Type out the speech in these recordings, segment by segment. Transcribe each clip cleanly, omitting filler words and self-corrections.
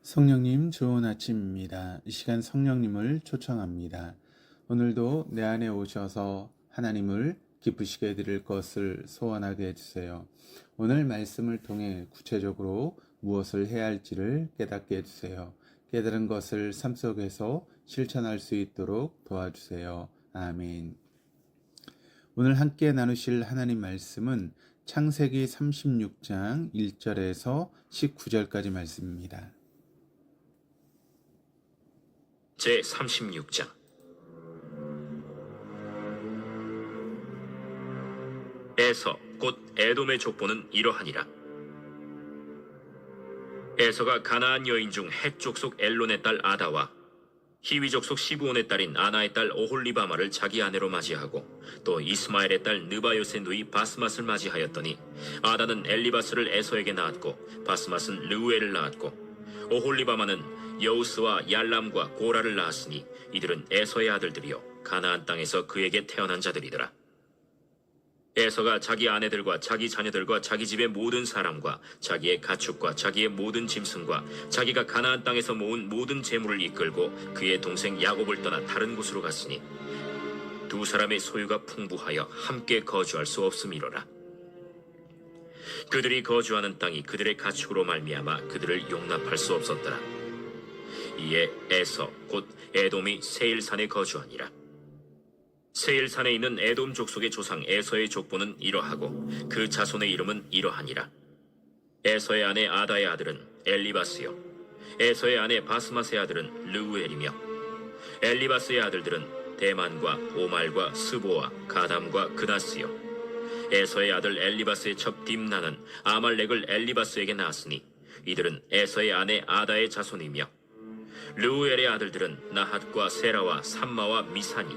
성령님 좋은 아침입니다. 이 시간 성령님을 초청합니다. 오늘도 내 안에 오셔서 하나님을 기쁘시게 해드릴 것을 소원하게 해주세요. 오늘 말씀을 통해 구체적으로 무엇을 해야 할지를 깨닫게 해주세요. 깨달은 것을 삶 속에서 실천할 수 있도록 도와주세요. 아멘. 오늘 함께 나누실 하나님 말씀은 창세기 36장 1절에서 19절까지 말씀입니다. 제36장. 에서 곧 에돔의 족보는 이러하니라. 에서가 가나안 여인 중 헷 족속 엘론의 딸 아다와 히위 족속 시브온의 딸인 아나의 딸 오홀리바마를 자기 아내로 맞이하고 또 이스마엘의 딸 느바요스의 누이 바스맛을 맞이하였더니 아다는 엘리바스를 에서에게 낳았고 바스맛은 르우엘을 낳았고 오홀리바마는 여우스와 얄람과 고라를 낳았으니 이들은 에서의 아들들이요 가나안 땅에서 그에게 태어난 자들이더라. 에서가 자기 아내들과 자기 자녀들과 자기 집의 모든 사람과 자기의 가축과 자기의 모든 짐승과 자기가 가나안 땅에서 모은 모든 재물을 이끌고 그의 동생 야곱을 떠나 다른 곳으로 갔으니 두 사람의 소유가 풍부하여 함께 거주할 수 없음이로라. 그들이 거주하는 땅이 그들의 가축으로 말미암아 그들을 용납할 수 없었더라. 이에 에서 곧 에돔이 세일산에 거주하니라. 세일산에 있는 에돔 족속의 조상 에서의 족보는 이러하고 그 자손의 이름은 이러하니라. 에서의 아내 아다의 아들은 엘리바스요 에서의 아내 바스맛의 아들은 르우엘이며 엘리바스의 아들들은 대만과 오말과 스보와 가담과 그나스요 에서의 아들 엘리바스의 첩 딥나는 아말렉을 엘리바스에게 낳았으니 이들은 에서의 아내 아다의 자손이며 르우엘의 아들들은 나핫과 세라와 삼마와 미사니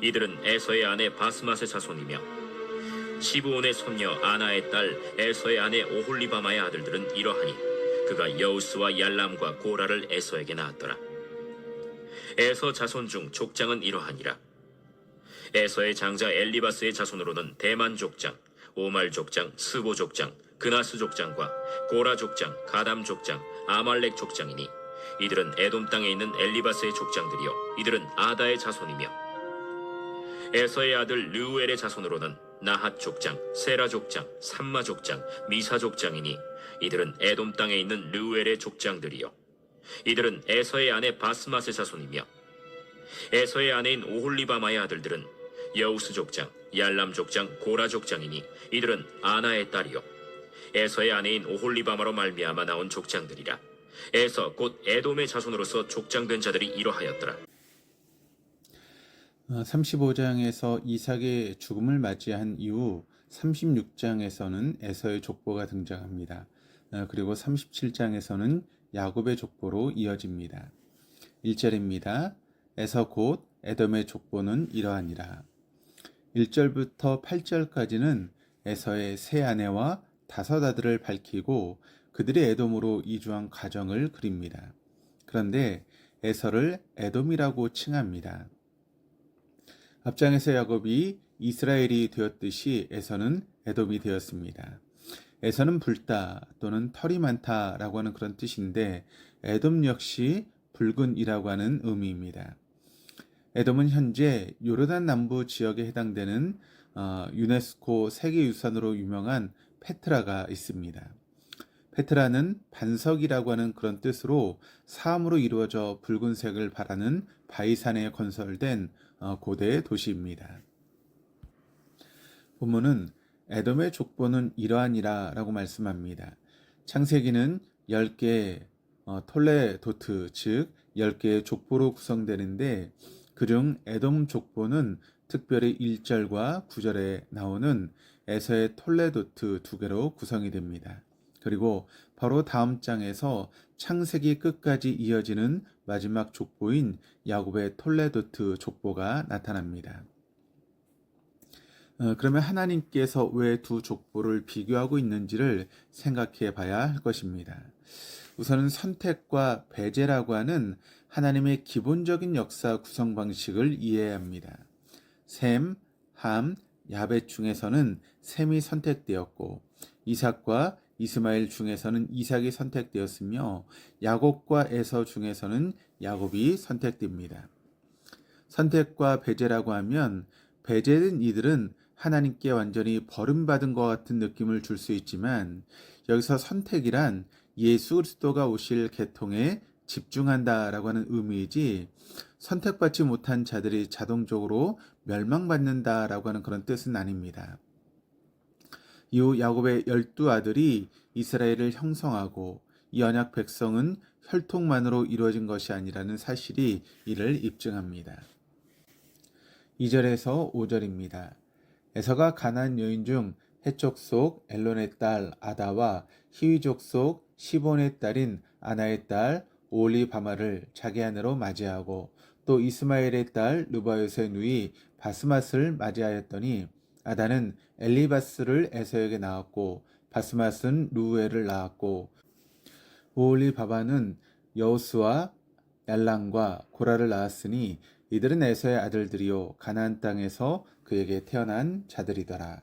이들은 에서의 아내 바스맛의 자손이며 시브온의 손녀 아나의 딸 에서의 아내 오홀리바마의 아들들은 이러하니 그가 여우스와 얄람과 고라를 에서에게 낳았더라. 에서 자손 중 족장은 이러하니라. 에서의 장자 엘리바스의 자손으로는 대만 족장, 오말 족장, 스보 족장, 그나스 족장과 고라 족장, 가담 족장, 아말렉 족장이니 이들은 에돔 땅에 있는 엘리바스의 족장들이요 이들은 아다의 자손이며 에서의 아들 르우엘의 자손으로는 나핫 족장, 세라 족장, 삼마 족장, 미사 족장이니 이들은 에돔 땅에 있는 르우엘의 족장들이요 이들은 에서의 아내 바스맛의 자손이며 에서의 아내인 오홀리바마의 아들들은 여우스 족장, 얄람 족장, 고라 족장이니 이들은 아나의 딸이요 에서의 아내인 오홀리바마로 말미암아 나온 족장들이라. 에서 곧 에돔의 자손으로서 족장된 자들이 이러하였더라. 35장에서 이삭의 죽음을 맞이한 이후 36장에서는 에서의 족보가 등장합니다. 그리고 37장에서는 야곱의 족보로 이어집니다. 1절입니다. 에서 곧 에돔의 족보는 이러하니라. 1절부터 8절까지는 에서의 세 아내와 다섯 아들을 밝히고 그들이 에돔으로 이주한 과정을 그립니다. 그런데 에서를 에돔이라고 칭합니다. 앞장에서 야곱이 이스라엘이 되었듯이 에서는 에돔이 되었습니다. 에서는 붉다 또는 털이 많다라고 하는 그런 뜻인데 에돔 역시 붉은이라고 하는 의미입니다. 에돔은 현재 요르단 남부 지역에 해당되는 유네스코 세계유산으로 유명한 페트라가 있습니다. 페트라는 반석이라고 하는 그런 뜻으로 사암으로 이루어져 붉은색을 발하는 바위산에 건설된 고대 도시입니다. 본문은 에돔의 족보는 이러하니라 라고 말씀합니다. 창세기는 10개의 톨레도트 즉 10개의 족보로 구성되는데 그중 에돔 족보는 특별히 1절과 9절에 나오는 에서의 톨레도트 2개로 구성이 됩니다. 그리고 바로 다음 장에서 창세기 끝까지 이어지는 마지막 족보인 야곱의 톨레도트 족보가 나타납니다. 그러면 하나님께서 왜 두 족보를 비교하고 있는지를 생각해 봐야 할 것입니다. 우선은 선택과 배제라고 하는 하나님의 기본적인 역사 구성 방식을 이해해야 합니다. 셈, 함, 야벳 중에서는 셈이 선택되었고 이삭과 이스마엘 중에서는 이삭이 선택되었으며 야곱과 에서 중에서는 야곱이 선택됩니다. 선택과 배제라고 하면 배제된 이들은 하나님께 완전히 버림받은 것 같은 느낌을 줄 수 있지만 여기서 선택이란 예수 그리스도가 오실 계통에 집중한다라고 하는 의미이지 선택받지 못한 자들이 자동적으로 멸망받는다라고 하는 그런 뜻은 아닙니다. 이후 야곱의 12아들이 이스라엘을 형성하고 이 언약 백성은 혈통만으로 이루어진 것이 아니라는 사실이 이를 입증합니다. 2절에서 5절입니다. 에서가 가나안 여인 중 헷족 속 엘론의 딸 아다와 히위족 속 시본의 딸인 아나의 딸 오홀리바마를 자기 아내로 맞이하고 또 이스마엘의 딸 르바요스의 누이 바스맛을 맞이하였더니 아다는 엘리바스를 에서에게 낳았고 바스맛은 루엘을 낳았고 오홀리바마는 여우스와 ял랑과 고라를 낳았으니 이들은 에서의 아들들이요 가나안 땅에서 그에게 태어난 자들이더라.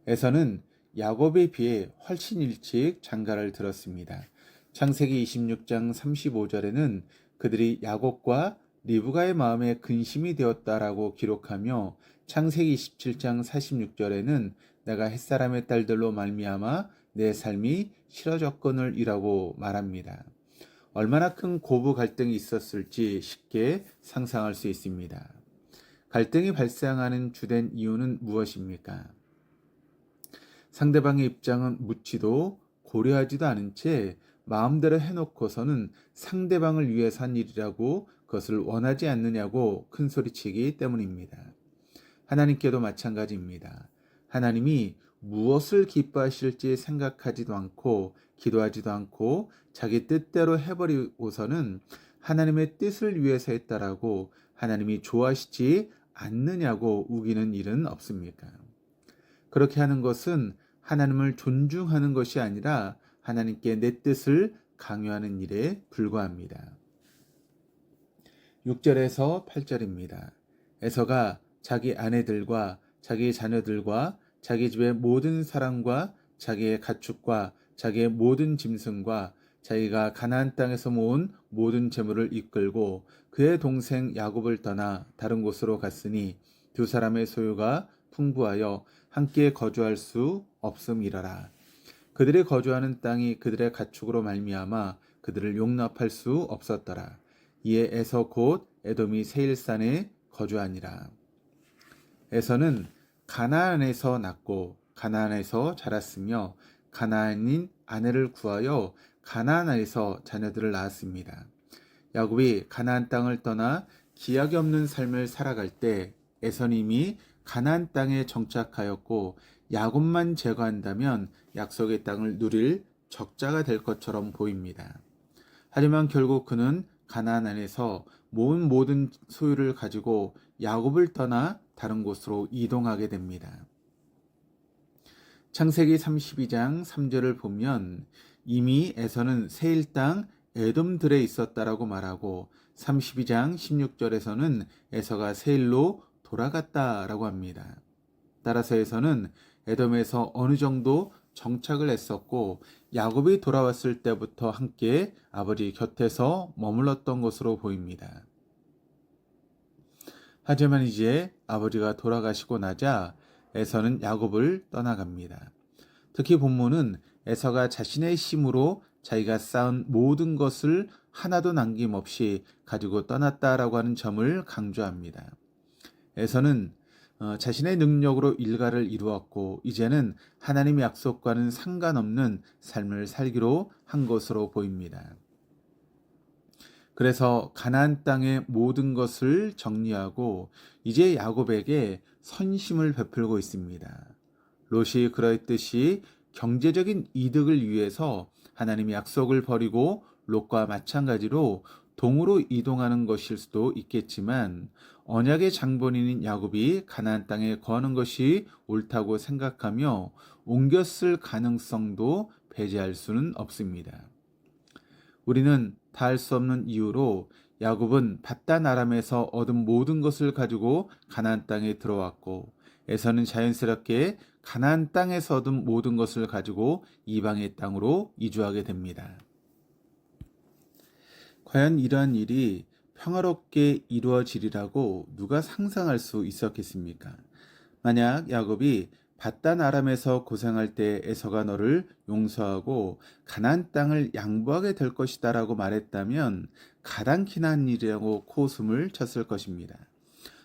에서는 야곱에 비해 훨씬 일찍 장가를 들었습니다. 창세기 26장 35절에는 그들이 야곱과 리브가의 마음에 근심이 되었다라고 기록하며 창세기 27장 46절에는 내가 햇사람의 딸들로 말미암아 내 삶이 싫어졌거늘이라고 말합니다. 얼마나 큰 고부 갈등이 있었을지 쉽게 상상할 수 있습니다. 갈등이 발생하는 주된 이유는 무엇입니까? 상대방의 입장은 묻지도 고려하지도 않은 채 마음대로 해놓고서는 상대방을 위해서 한 일이라고 그것을 원하지 않느냐고 큰소리치기 때문입니다. 하나님께도 마찬가지입니다. 하나님이 무엇을 기뻐하실지 생각하지도 않고 기도하지도 않고 자기 뜻대로 해버리고서는 하나님의 뜻을 위해서 했다라고 하나님이 좋아하시지 않느냐고 우기는 일은 없습니까? 그렇게 하는 것은 하나님을 존중하는 것이 아니라 하나님께 내 뜻을 강요하는 일에 불과합니다. 6절에서 8절입니다. 에서가 자기 아내들과 자기 자녀들과 자기 집의 모든 사람과 자기의 가축과 자기의 모든 짐승과 자기가 가나안 땅에서 모은 모든 재물을 이끌고 그의 동생 야곱을 떠나 다른 곳으로 갔으니 두 사람의 소유가 풍부하여 함께 거주할 수 없음이러라. 그들이 거주하는 땅이 그들의 가축으로 말미암아 그들을 용납할 수 없었더라. 이에 에서 곧 에돔이 세일산에 거주하니라. 에서는 가나안에서 낳고 가나안에서 자랐으며 가나안인 아내를 구하여 가나안에서 자녀들을 낳았습니다. 야곱이 가나안 땅을 떠나 기약이 없는 삶을 살아갈 때 에서님이 가나안 땅에 정착하였고 야곱만 제거한다면 약속의 땅을 누릴 적자가 될 것처럼 보입니다. 하지만 결국 그는 가나안 안에서 모은 모든 소유를 가지고 야곱을 떠나 다른 곳으로 이동하게 됩니다. 창세기 32장 3절을 보면 이미 에서는 세일 땅 에돔들에 있었다라고 말하고 32장 16절에서는 에서가 세일로 돌아갔다라고 합니다. 따라서 에서는 에돔에서 어느 정도 정착을 했었고 야곱이 돌아왔을 때부터 함께 아버지 곁에서 머물렀던 것으로 보입니다. 하지만 이제 아버지가 돌아가시고 나자 에서는 야곱을 떠나갑니다. 특히 본문은 에서가 자신의 힘으로 자기가 쌓은 모든 것을 하나도 남김없이 가지고 떠났다라고 하는 점을 강조합니다. 에서는 자신의 능력으로 일가를 이루었고 이제는 하나님의 약속과는 상관없는 삶을 살기로 한 것으로 보입니다. 그래서 가나안 땅의 모든 것을 정리하고 이제 야곱에게 선심을 베풀고 있습니다. 롯이 그러했듯이 경제적인 이득을 위해서 하나님의 약속을 버리고 롯과 마찬가지로 동으로 이동하는 것일 수도 있겠지만 언약의 장본인인 야곱이 가나안 땅에 거하는 것이 옳다고 생각하며 옮겨 쓸 가능성도 배제할 수는 없습니다. 우리는 다 할 수 없는 이유로 야곱은 밧단 아람에서 얻은 모든 것을 가지고 가나안 땅에 들어왔고 에서는 자연스럽게 가나안 땅에서 얻은 모든 것을 가지고 이방의 땅으로 이주하게 됩니다. 과연 이러한 일이 평화롭게 이루어지리라고 누가 상상할 수 있었겠습니까? 만약 야곱이 바단 아람에서 고생할 때 에서가 너를 용서하고 가나안 땅을 양보하게 될 것이다라고 말했다면 가당키나 한 일이라고 코웃음을 쳤을 것입니다.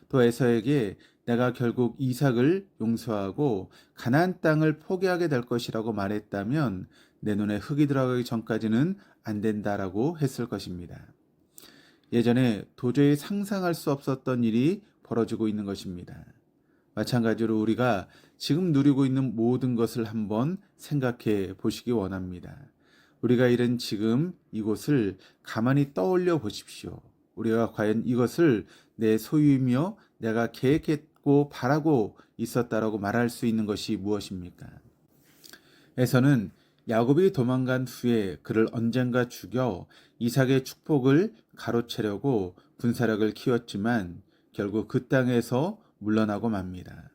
또 에서에게 내가 결국 이삭을 용서하고 가나안 땅을 포기하게 될 것이라고 말했다면 내 눈에 흙이 들어가기 전까지는 안 된다라고 했을 것입니다. 예전에 도저히 상상할 수 없었던 일이 벌어지고 있는 것입니다. 마찬가지로 우리가 지금 누리고 있는 모든 것을 한번 생각해 보시기 원합니다. 우리가 이른 지금 이곳을 가만히 떠올려 보십시오. 우리가 과연 이것을 내 소유이며 내가 계획했고 바라고 있었다라고 말할 수 있는 것이 무엇입니까? 에서는 야곱이 도망간 후에 그를 언젠가 죽여 이삭의 축복을 가로채려고 군사력을 키웠지만 결국 그 땅에서 물러나고 맙니다.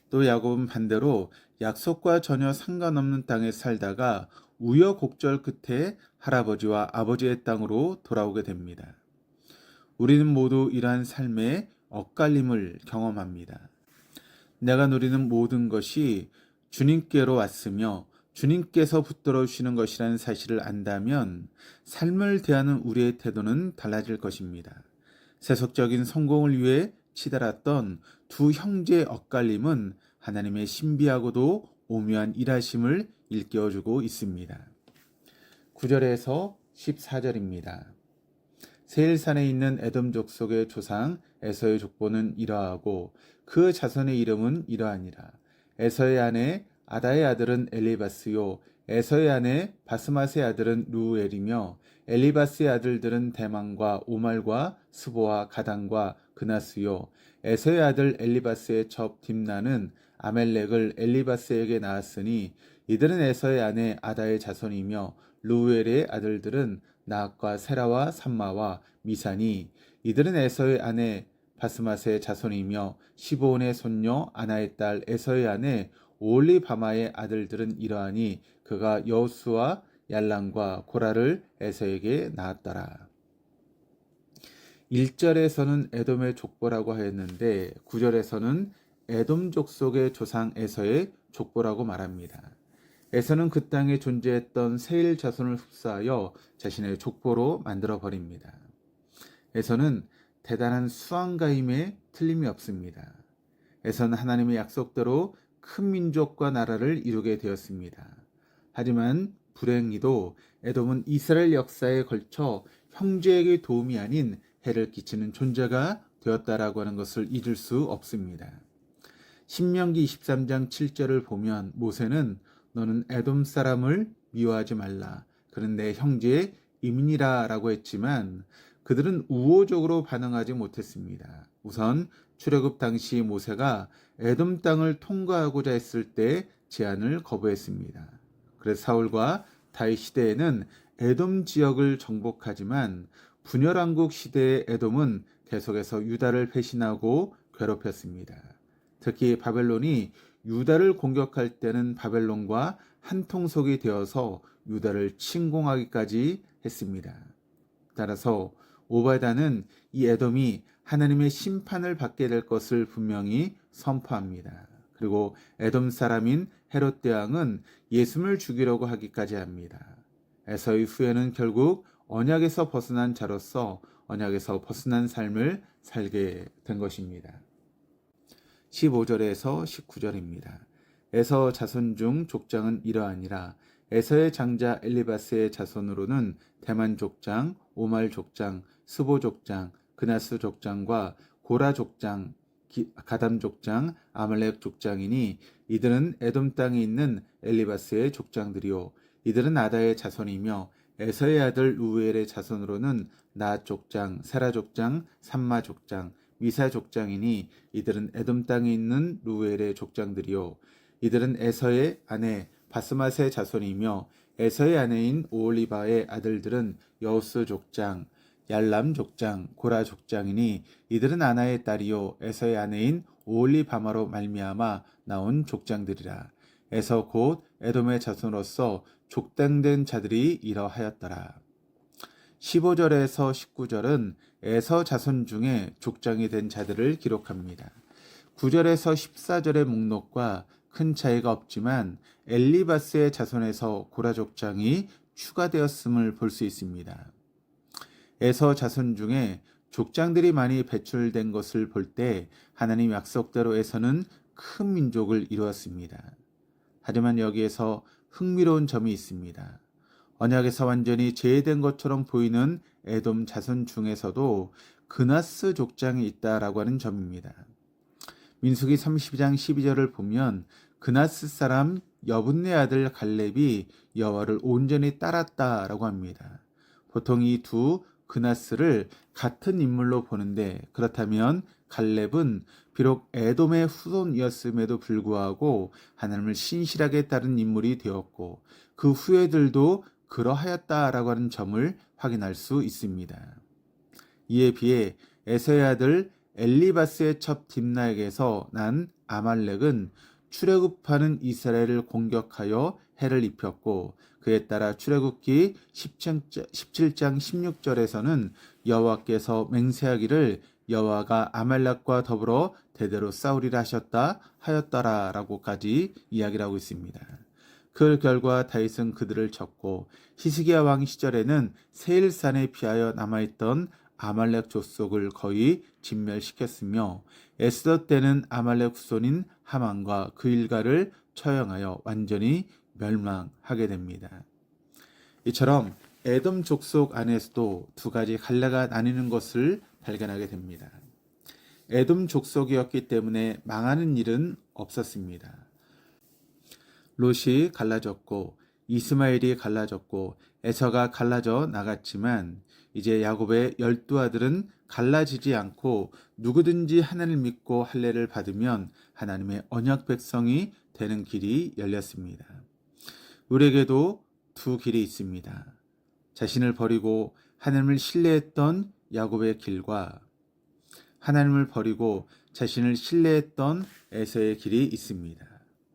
또 야곱은 반대로 약속과 전혀 상관없는 땅에 살다가 우여곡절 끝에 할아버지와 아버지의 땅으로 돌아오게 됩니다. 우리는 모두 이러한 삶의 엇갈림을 경험합니다. 내가 누리는 모든 것이 주님께로 왔으며 주님께서 붙들어 주시는 것이라는 사실을 안다면 삶을 대하는 우리의 태도는 달라질 것입니다. 세속적인 성공을 위해 치달았던 두 형제의 엇갈림은 하나님의 신비하고도 오묘한 일하심을 일깨워주고 있습니다. 9절에서 14절입니다. 세일산에 있는 에돔 족속의 조상 에서의 족보는 이러하고 그 자손의 이름은 이러하니라. 에서의 아내 아다의 아들은 엘리바스요 에서의 아내 바스맛의 아들은 루엘이며 엘리바스의 아들들은 대만과 오말과 스보와 가단과 그나스요 에서의 아들 엘리바스의 첩 딥나는 아멜렉을 엘리바스에게 낳았으니 이들은 에서의 아내 아다의 자손이며 루엘의 아들들은 나악과 세라와 삼마와 미사니 이들은 에서의 아내 바스맛의 자손이며 시브온의 손녀 아나의 딸 에서의 아내 오홀리바마의 아들들은 이러하니 그가 여호수와 얄람과 고라를 에서에게 낳았더라. 1절에서는 에돔의 족보라고 하였는데 9절에서는 에돔 족속의 조상 에서의 족보라고 말합니다. 에서는 그 땅에 존재했던 세일 자손을 흡수하여 자신의 족보로 만들어 버립니다. 에서는 대단한 수완가임에 틀림이 없습니다. 에서는 하나님의 약속대로 큰 민족과 나라를 이루게 되었습니다. 하지만 불행히도 에돔은 이스라엘 역사에 걸쳐 형제에게 도움이 아닌 해를 끼치는 존재가 되었다라고 하는 것을 잊을 수 없습니다. 신명기 23장 7절을 보면 모세는 너는 에돔 사람을 미워하지 말라. 그는 내 형제의 이민이라 라고 했지만 그들은 우호적으로 반응하지 못했습니다. 우선 출애굽 당시 모세가 에돔 땅을 통과하고자 했을 때 제안을 거부했습니다. 그래서 사울과 다윗 시대에는 에돔 지역을 정복하지만 분열왕국 시대의 에돔은 계속해서 유다를 배신하고 괴롭혔습니다. 특히 바벨론이 유다를 공격할 때는 바벨론과 한통속이 되어서 유다를 침공하기까지 했습니다. 따라서 오바다는 이 에돔이 하나님의 심판을 받게 될 것을 분명히 선포합니다. 그리고 에돔 사람인 헤롯 대왕은 예수를 죽이려고 하기까지 합니다. 에서의 후에는 결국 언약에서 벗어난 자로서 언약에서 벗어난 삶을 살게 된 것입니다. 15절에서 19절입니다. 에서 자손 중 족장은 이러하니라. 에서의 장자 엘리바스의 자손으로는 대만 족장, 오말 족장, 스보 족장, 그나스 족장과 고라 족장, 가담 족장, 아말렉 족장이니 이들은 에돔 땅에 있는 엘리바스의 족장들이요 이들은 아다의 자손이며 에서의 아들 루엘의 자손으로는 나 족장, 세라 족장, 삼마 족장, 미사 족장이니 이들은 에돔 땅에 있는 루엘의 족장들이요 이들은 에서의 아내 바스맛의 자손이며 에서의 아내인 오홀리바의 아들들은 여우스 족장, 얄람 족장, 고라 족장이니 이들은 아나의 딸이요 에서의 아내인 오홀리바마로 말미암아 나온 족장들이라. 에서 곧 에돔의 자손으로서 족당된 자들이 이러하였더라. 15절에서 19절은 에서 자손 중에 족장이 된 자들을 기록합니다. 9절에서 14절의 목록과 큰 차이가 없지만 엘리바스의 자손에서 고라 족장이 추가되었음을 볼 수 있습니다. 에서 자손 중에 족장들이 많이 배출된 것을 볼 때 하나님 약속대로 에서는 큰 민족을 이루었습니다. 하지만 여기에서 흥미로운 점이 있습니다. 언약에서 완전히 제외된 것처럼 보이는 에돔 자손 중에서도 그나스 족장이 있다라고 하는 점입니다. 민수기 32장 12절을 보면 그나스 사람 여분네 아들 갈렙이 여호와를 온전히 따랐다라고 합니다. 보통 이 두 그나스를 같은 인물로 보는데, 그렇다면 갈렙은 비록 에돔의 후손이었음에도 불구하고 하나님을 신실하게 따른 인물이 되었고 그 후예들도 그러하였다라고 하는 점을 확인할 수 있습니다. 이에 비해 에서의 아들 엘리바스의 첩 딥나에게서 난 아말렉은 출애굽하는 이스라엘을 공격하여 해를 입혔고, 그에 따라 출애굽기 17장 16절에서는 여호와께서 맹세하기를 여호와가 아말렉과 더불어 대대로 싸우리라 하였더라라고까지 이야기를 하고 있습니다. 그 결과 다윗은 그들을 쳤고 히스기야 왕 시절에는 세일산에 피하여 남아있던 아말렉 족속을 거의 진멸시켰으며, 에스더 때는 아말렉 후손인 하만과 그 일가를 처형하여 완전히 멸망하게 됩니다. 이처럼 에돔 족속 안에서도 두 가지 갈래가 나뉘는 것을 발견하게 됩니다. 에돔 족속이었기 때문에 망하는 일은 없었습니다. 롯이 갈라졌고 이스마엘이 갈라졌고 에서가 갈라져 나갔지만 이제 야곱의 12아들은 갈라지지 않고 누구든지 하나님을 믿고 할례를 받으면 하나님의 언약 백성이 되는 길이 열렸습니다. 우리에게도 두 길이 있습니다. 자신을 버리고 하나님을 신뢰했던 야곱의 길과 하나님을 버리고 자신을 신뢰했던 에서의 길이 있습니다.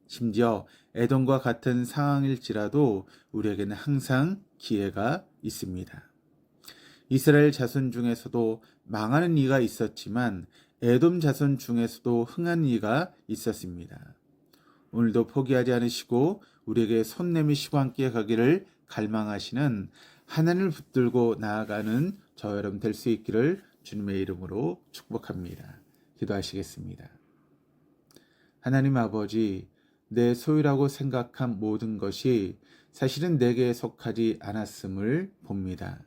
심지어 에돔과 같은 상황일지라도 우리에게는 항상 기회가 있습니다. 이스라엘 자손 중에서도 망하는 이가 있었지만 에돔 자손 중에서도 흥한 이가 있었습니다. 오늘도 포기하지 않으시고 우리에게 손 내미시고 함께 가기를 갈망하시는 하나님을 붙들고 나아가는 저 여러분 될 수 있기를 주님의 이름으로 축복합니다. 기도하시겠습니다. 하나님 아버지, 내 소유라고 생각한 모든 것이 사실은 내게 속하지 않았음을 봅니다.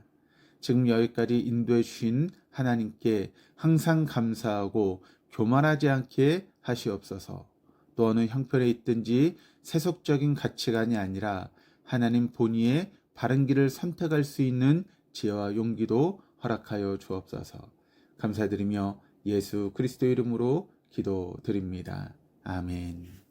지금 여기까지 인도해 주신 하나님께 항상 감사하고 교만하지 않게 하시옵소서. 또 어느 형편에 있든지 세속적인 가치관이 아니라 하나님 본위의 바른 길을 선택할 수 있는 지혜와 용기도 허락하여 주옵소서. 감사드리며 예수 그리스도 이름으로 기도드립니다. 아멘.